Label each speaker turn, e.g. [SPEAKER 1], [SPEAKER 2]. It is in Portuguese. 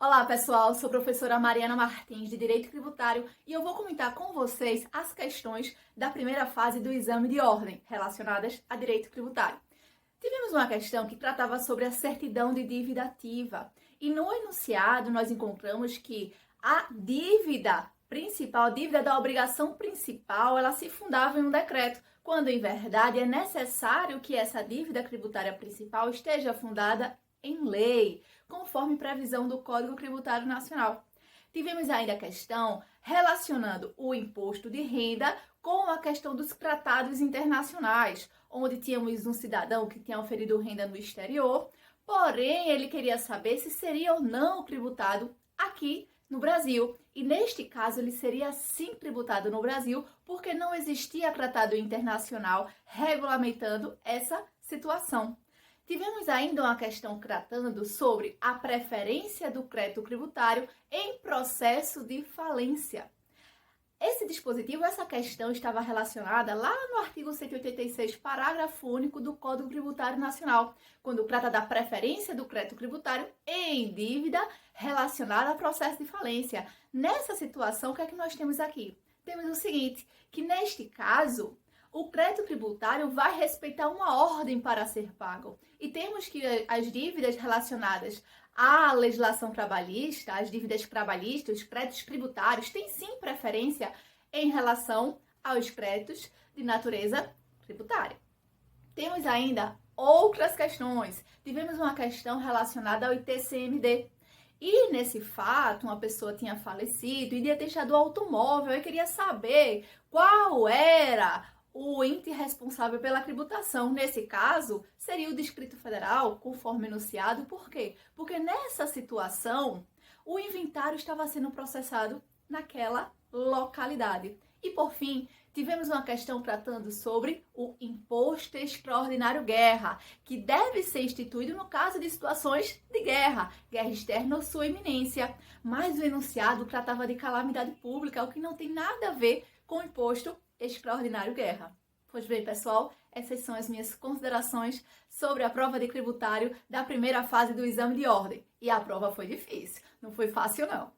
[SPEAKER 1] Olá pessoal, sou a professora Mariana Martins de Direito Tributário e eu vou comentar com vocês as questões da primeira fase do exame de ordem relacionadas a direito tributário. Tivemos uma questão que tratava sobre a certidão de dívida ativa e no enunciado nós encontramos que a dívida principal, a dívida da obrigação principal, ela se fundava em um decreto, quando em verdade é necessário que essa dívida tributária principal esteja fundada em lei, conforme previsão do Código Tributário Nacional. Tivemos ainda a questão relacionando o imposto de renda com a questão dos tratados internacionais, onde tínhamos um cidadão que tinha oferido renda no exterior, porém ele queria saber se seria ou não tributado aqui no Brasil. E neste caso ele seria sim tributado no Brasil, porque não existia tratado internacional regulamentando essa situação. Tivemos ainda uma questão tratando sobre a preferência do crédito tributário em processo de falência. Esse dispositivo, essa questão estava relacionada lá no artigo 186, parágrafo único do Código Tributário Nacional, quando trata da preferência do crédito tributário em dívida relacionada a processo de falência. Nessa situação, o que é que nós temos aqui? Temos o seguinte, que neste caso, o crédito tributário vai respeitar uma ordem para ser pago. E temos que as dívidas relacionadas à legislação trabalhista, as dívidas trabalhistas, os créditos tributários, têm sim preferência em relação aos créditos de natureza tributária. Temos ainda outras questões. Tivemos uma questão relacionada ao ITCMD. E nesse fato, uma pessoa tinha falecido e tinha deixado o automóvel e queria saber qual era o ente responsável pela tributação. Nesse caso, seria o Distrito Federal, conforme enunciado. Por quê? Porque nessa situação, o inventário estava sendo processado naquela localidade. E por fim, tivemos uma questão tratando sobre o Imposto Extraordinário Guerra, que deve ser instituído no caso de situações de guerra externa ou sua iminência. Mas o enunciado tratava de calamidade pública, o que não tem nada a ver com o Imposto Extraordinário Guerra. Pois bem, pessoal, essas são as minhas considerações sobre a prova de tributário da primeira fase do exame de ordem. E a prova foi difícil, não foi fácil não.